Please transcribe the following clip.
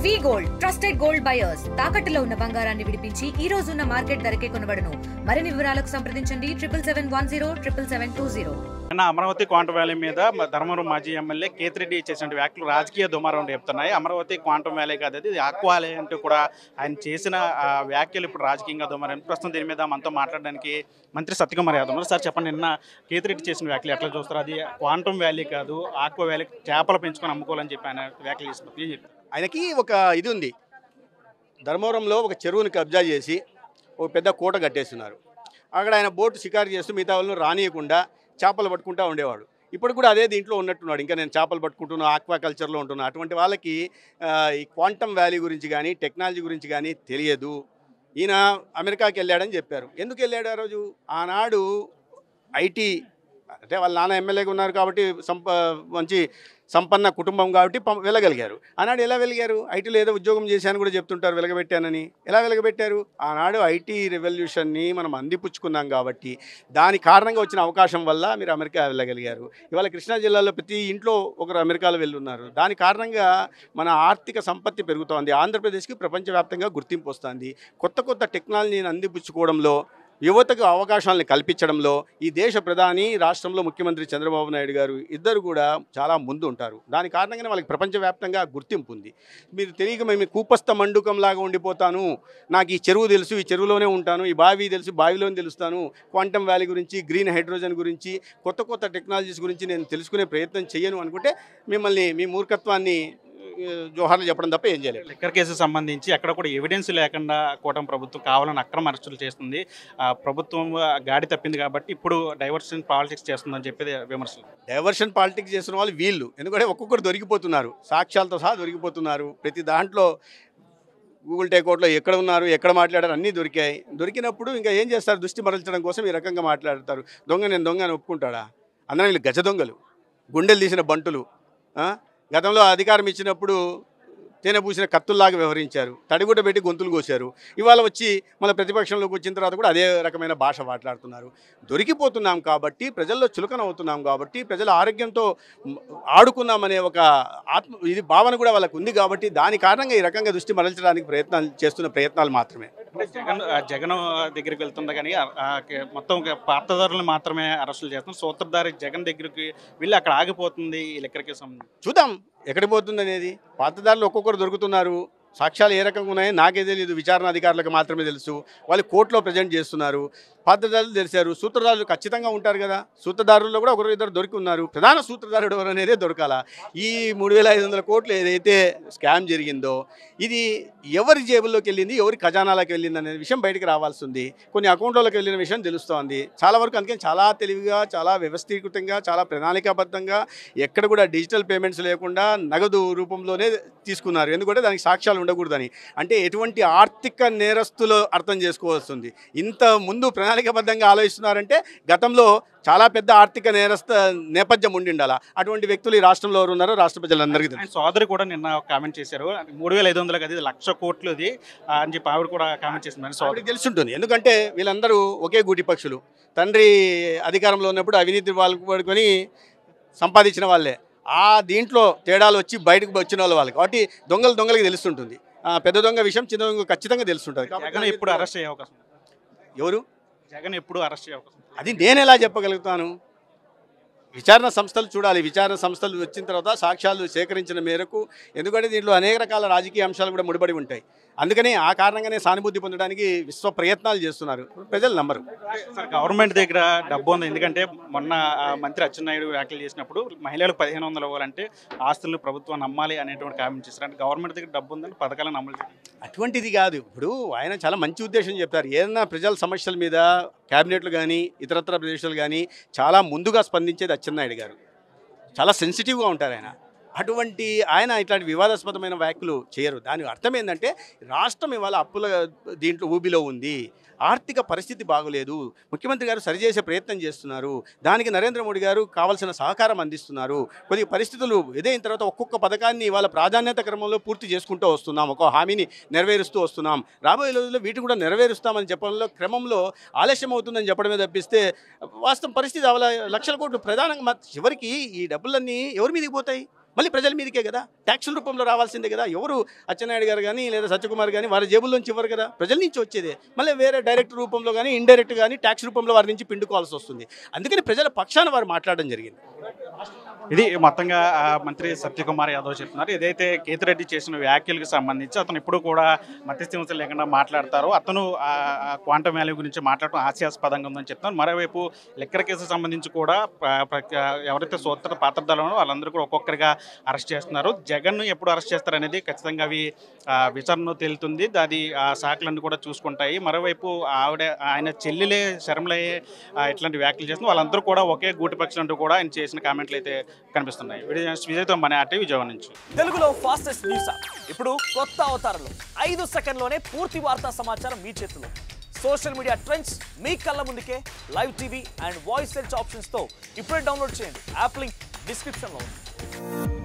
వి gold trusted gold buyers తాకట్టులో ఉన్న బంగారాన్ని విడిపించి ఈ రోజు ఉన్న మార్కెట్ ధరకే కొనబడును. మరిన్ని వివరాలకు సంప్రదించండి 7710 అమరావతి క్వాంటం వ్యాలీ మీద ధర్మవరం మాజీ ఎమ్మెల్యే కేతిరెడ్డి చేసిన వ్యాఖ్యలు రాజకీయ దుమారం చెప్తున్నాయి. అమరావతి క్వాంటం వ్యాలీ కాదు, ఇది ఆక్వాలే అంటూ కూడా ఆయన చేసిన వ్యాఖ్యలు ఇప్పుడు రాజకీయంగా దుమారం. ప్రస్తుతం దీని మీద మనతో మాట్లాడడానికి మంత్రి సత్యకుమార్ యాదవ్ ఉన్నారు. సార్ చెప్పండి, నిన్న కేతిరెడ్డి చేసిన వ్యాఖ్యలు ఎట్లా చూస్తారు? అది క్వాంటం వ్యాలీ కాదు, ఆక్వా వ్యాలీ, చేపలు పెంచుకొని అమ్ముకోవాలని చెప్పి ఆయన వ్యాఖ్యలు చేస్తున్నారు. ఆయనకి ఒక ఇది ఉంది, ధర్మవరంలో ఒక చెరువుని కబ్జా చేసి ఒక పెద్ద కోట కట్టేస్తున్నారు. అక్కడ ఆయన బోటు షికారు చేస్తూ మిగతా వాళ్ళను రానియకుండా చేపలు పట్టుకుంటూ ఉండేవాడు. ఇప్పుడు కూడా అదే దీంట్లో ఉన్నట్టున్నాడు, ఇంకా నేను చేపలు పట్టుకుంటున్నా, ఆక్వాకల్చర్లో ఉంటున్నా. అటువంటి వాళ్ళకి ఈ క్వాంటమ్ వ్యాలీ గురించి కానీ టెక్నాలజీ గురించి కానీ తెలియదు. ఈయన అమెరికాకి వెళ్ళాడని చెప్పారు. ఎందుకు వెళ్ళాడు ఆ రోజు? ఆనాడు ఐటీ అంటే వాళ్ళ నాన్న ఎమ్మెల్యేగా ఉన్నారు కాబట్టి మంచి సంపన్న కుటుంబం కాబట్టి వెళ్ళగలిగారు. ఆనాడు ఎలా వెలిగారు? ఐటీలో ఏదో ఉద్యోగం చేశాను కూడా చెప్తుంటారు, వెలగబెట్టానని. ఎలా వెలగబెట్టారు? ఆనాడు ఐటీ రెవల్యూషన్ని మనం అందిపుచ్చుకున్నాం కాబట్టి దాని కారణంగా వచ్చిన అవకాశం వల్ల మీరు అమెరికా వెళ్ళగలిగారు. ఇవాళ కృష్ణా జిల్లాలో ప్రతి ఇంట్లో ఒకరు అమెరికాలో వెళ్ళున్నారు. దాని కారణంగా మన ఆర్థిక సంపత్తి పెరుగుతోంది. ఆంధ్రప్రదేశ్కి ప్రపంచవ్యాప్తంగా గుర్తింపు వస్తుంది. కొత్త కొత్త టెక్నాలజీని అందిపుచ్చుకోవడంలో, యువతకు అవకాశాలను కల్పించడంలో ఈ దేశ ప్రధాని, రాష్ట్రంలో ముఖ్యమంత్రి చంద్రబాబు నాయుడు గారు ఇద్దరు కూడా చాలా ముందు ఉంటారు. దాని కారణంగానే వాళ్ళకి ప్రపంచవ్యాప్తంగా గుర్తింపు ఉంది. మీరు తెలియక మేము కూపస్థ మండుకంలాగా ఉండిపోతాను, నాకు ఈ చెరువు తెలుసు, ఈ చెరువులోనే ఉంటాను, ఈ బావి తెలుసు, బావిలోనే తెలుస్తాను, క్వాంటమ్ వ్యాలీ గురించి, గ్రీన్ హైడ్రోజన్ గురించి, కొత్త కొత్త టెక్నాలజీస్ గురించి నేను తెలుసుకునే ప్రయత్నం చేయను అనుకుంటే మిమ్మల్ని మీ మూర్ఖత్వాన్ని జోహార్లు చెప్పడం తప్ప ఏం చేయలేదు. లిక్కర్ కేసు సంబంధించి ఎక్కడ కూడా ఎవిడెన్స్ లేకుండా కూటమి ప్రభుత్వం కావాలని అక్రమ అరెస్టులు చేస్తుంది. ప్రభుత్వం గాడి తప్పింది కాబట్టి ఇప్పుడు డైవర్షన్ పాలిటిక్స్ చేస్తుందని చెప్పేది విమర్శలు. డైవర్షన్ పాలిటిక్స్ చేస్తున్న వాళ్ళు వీళ్ళు. ఎందుకంటే ఒక్కొక్కరు దొరికిపోతున్నారు, సాక్ష్యాలతో సహా దొరికిపోతున్నారు. ప్రతి దాంట్లో గూగుల్ టేకౌట్లో ఎక్కడ ఉన్నారు, ఎక్కడ మాట్లాడారు అన్నీ దొరికాయి. దొరికినప్పుడు ఇంకా ఏం చేస్తారు? దృష్టి మరల్చడం కోసం ఈ రకంగా మాట్లాడతారు. దొంగ నేను దొంగ అని ఒప్పుకుంటాడా? అందరం వీళ్ళు గజ దొంగలు, గుండెలు తీసిన బంటులు. గతంలో అధికారం ఇచ్చినప్పుడు తేనె పూసిన కత్తుల్లాగా వ్యవహరించారు, తడిగుడ్డ పెట్టి గొంతులు కోశారు. ఇవాళ వచ్చి మళ్ళీ ప్రతిపక్షంలోకి వచ్చిన తర్వాత కూడా అదే రకమైన భాష మాట్లాడుతున్నారు. దొరికిపోతున్నాం కాబట్టి, ప్రజల్లో చులకన అవుతున్నాం కాబట్టి, ప్రజల ఆరోగ్యంతో ఆడుకున్నామనే ఒక ఇది భావన కూడా వాళ్ళకు ఉంది కాబట్టి దాని కారణంగా ఈ రకంగా దృష్టి మరల్చడానికి చేస్తున్న ప్రయత్నాలు మాత్రమే. జగన్ దగ్గరికి వెళ్తుంది కానీ మొత్తం పాత్రదారులను మాత్రమే అరెస్టులు చేస్తున్నారు. సూత్రధారి జగన్ దగ్గరికి వెళ్ళి అక్కడ ఆగిపోతుంది ఈ లెక్కరికి సంబంధించి. చూద్దాం ఎక్కడికి పోతుంది అనేది. పాత్రదారులు ఒక్కొక్కరు దొరుకుతున్నారు. సాక్ష్యాలు ఏ రకంగా ఉన్నాయో నాకే తెలియదు, విచారణ అధికారులకు మాత్రమే తెలుసు. వాళ్ళు కోర్టులో ప్రజెంట్ చేస్తున్నారు. పాత్రదారులు తెలిసారు, సూత్రధారులు ఖచ్చితంగా ఉంటారు కదా. సూత్రధారుల్లో కూడా ఒకరు ఇద్దరు దొరికి ఉన్నారు. ప్రధాన సూత్రధారుడు ఎవరు అనేదే దొరకాల. ఈ 3500 కోట్లు ఏదైతే స్కామ్ జరిగిందో ఇది ఎవరి జేబుల్లోకి వెళ్ళింది, ఎవరి ఖజానాలోకి వెళ్ళింది అనే విషయం బయటకు రావాల్సి ఉంది. కొన్ని అకౌంట్లోకి వెళ్ళిన విషయం తెలుస్తోంది చాలా వరకు. అందుకని చాలా తెలివిగా, చాలా వ్యవస్థీకృతంగా, చాలా ప్రణాళికాబద్ధంగా, ఎక్కడ కూడా డిజిటల్ పేమెంట్స్ లేకుండా నగదు రూపంలోనే తీసుకున్నారు. ఎందుకంటే దానికి సాక్ష్యాలు ఉండకూడదని. అంటే ఎటువంటి ఆర్థిక నేరస్తులు అర్థం చేసుకోవాల్సింది. ఇంత ముందు ప్రణాళికాబద్ధంగా ఆలోచిస్తున్నారంటే గతంలో చాలా పెద్ద ఆర్థిక నేరస్థ నేపథ్యం ఉండిండాల. అటువంటి వ్యక్తులు ఈ రాష్ట్రంలో ఎవరు ఉన్నారో రాష్ట్ర ప్రజలందరికీ తెలుసు. సోదరి కూడా నిన్న కామెంట్ చేశారు, 3500 అది 1,00,000 కోట్లు ఇది అని చెప్పి ఆవిడ కూడా కామెంట్ చేస్తున్నారు. సోదరికి తెలిసి ఉంటుంది. ఎందుకంటే వీళ్ళందరూ ఒకే గూటి పక్షులు. తండ్రి అధికారంలో ఉన్నప్పుడు అవినీతి వాళ్ళకు పడుకొని సంపాదించిన వాళ్ళే. ఆ దీంట్లో తేడాలు వచ్చి బయటకు వచ్చిన వాళ్ళకి కాబట్టి దొంగలకి తెలుస్తుంటుంది. పెద్ద దొంగ విషయం చిన్న దొంగ ఖచ్చితంగా తెలుస్తుంటుంది. జగన్ ఎప్పుడు అరెస్ట్ అయ్యే అవకాశం? ఎవరు జగన్ ఎప్పుడు అరెస్ట్ అయ్యే అవకాశం? అది నేను ఎలా చెప్పగలుగుతాను? విచారణ సంస్థలు చూడాలి. విచారణ సంస్థలు వచ్చిన తర్వాత సాక్ష్యాలు సేకరించిన మేరకు, ఎందుకంటే దీంట్లో అనేక రకాల రాజకీయ అంశాలు కూడా ముడిపడి ఉంటాయి. అందుకని ఆ కారణంగానే సానుభూతి పొందడానికి విశ్వ ప్రయత్నాలు చేస్తున్నారు. ప్రజలు నమ్మరు. సార్, గవర్నమెంట్ దగ్గర డబ్బు ఉంది. ఎందుకంటే మొన్న మంత్రి అచ్చెన్నాయుడు వ్యాఖ్యలు చేసినప్పుడు మహిళలకు 1500 ఇవ్వాలంటే ఆస్తులను ప్రభుత్వం నమ్మాలి అనేటువంటి కామెంట్ చేశారు. అంటే గవర్నమెంట్ దగ్గర డబ్బు ఉందని పథకాలను అమలు చేయాలి. అటువంటిది కాదు. ఇప్పుడు ఆయన చాలా మంచి ఉద్దేశం చెప్పారు. ఏదైనా ప్రజల సమస్యల మీద క్యాబినెట్లు కానీ ఇతరత్ర ప్రదేశాలు కానీ చాలా ముందుగా స్పందించేది అచ్చెన్నాయుడు గారు. చాలా సెన్సిటివ్గా ఉంటారు ఆయన. అటువంటి ఆయన ఇట్లాంటి వివాదాస్పదమైన వ్యాఖ్యలు చేయరు. దాని అర్థం ఏంటంటే రాష్ట్రం ఇవాళ అప్పుల దీంట్లో ఊబిలో ఉంది, ఆర్థిక పరిస్థితి బాగోలేదు, ముఖ్యమంత్రి గారు సరిచేసే ప్రయత్నం చేస్తున్నారు, దానికి నరేంద్ర మోడీ గారు కావాల్సిన సహకారం అందిస్తున్నారు. కొద్ది పరిస్థితులు ఎదైన తర్వాత ఒక్కొక్క పథకాన్ని ఇవాళ ప్రాధాన్యత క్రమంలో పూర్తి చేసుకుంటూ వస్తున్నాం, ఒక హామీని నెరవేరుస్తూ వస్తున్నాం. రాబోయే రోజుల్లో వీటిని కూడా నెరవేరుస్తామని చెప్పడంలో క్రమంలో ఆలస్యం అవుతుందని చెప్పడమే తప్పిస్తే వాస్తవం పరిస్థితి అలా 1,00,000 కోట్లు ప్రధానంగా చివరికి ఈ డబ్బులన్నీ ఎవరి మీదకి పోతాయి? మళ్ళీ ప్రజల మీదకే కదా, ట్యాక్సుల రూపంలో రావాల్సిందే కదా. ఎవరు అచ్చెన్నాయుడు గారు కానీ లేదా సత్యకుమార్ కానీ వారి జేబుల్లోంచి ఇవ్వరు కదా, ప్రజల నుంచి వచ్చేదే. మళ్ళీ వేరే డైరెక్ట్ రూపంలో కానీ ఇండైరెక్ట్ కానీ ట్యాక్స్ రూపంలో వారి నుంచి పిండుకోవాల్సి వస్తుంది. అందుకని ప్రజల పక్షాన వారు మాట్లాడడం జరిగింది. ఇది మొత్తంగా మంత్రి సత్యకుమార్ యాదవ్ చెప్తున్నారు. ఏదైతే కేతిరెడ్డి చేసిన వ్యాఖ్యలకు సంబంధించి అతను ఇప్పుడు కూడా మధ్యస్థింసలు లేకుండా మాట్లాడతారు. అతను క్వాంటమ్ వాల్యూ గురించి మాట్లాడటం హాస్యాస్పదంగా ఉందని చెప్తున్నారు. మరోవైపు లిక్కర్ కేసుకు సంబంధించి కూడా ఎవరైతే సూత్ర పాత్రధారులు వాళ్ళందరూ కూడా ఒక్కొక్కరిగా అరెస్ట్ చేస్తున్నారు. జగన్ను ఎప్పుడు అరెస్ట్ చేస్తారనేది ఖచ్చితంగా అవి విచారణ తేలుతుంది. అది ఆ శాఖలన్నీ కూడా చూసుకుంటాయి. మరోవైపు ఆయన చెల్లెలే శర్మలయ్యే ఇట్లాంటి వ్యాఖ్యలు చేస్తున్నారు. వాళ్ళందరూ కూడా ఒకే గూటిపక్షం అంటూ కూడా ఆయన చేసిన కామెంట్లు అయితే కనిపిస్తున్నాయి. విజయ్తో మన ఆర్టీ విజయవాడ నుంచి. తెలుగులో ఫాస్టెస్ట్ న్యూస్ ఇప్పుడు కొత్త అవతారంలో 5 సెకండ్లోనే పూర్తి వార్తా సమాచారం మీ చేతిలో. సోషల్ మీడియా ట్రెండ్స్ మీ కళ్ళ ముందుకే live TV and voice search options తో ఇప్పుడే డౌన్లోడ్ చేయండి. యాప్ లింక్ డిస్క్రిప్షన్లో ఉంది.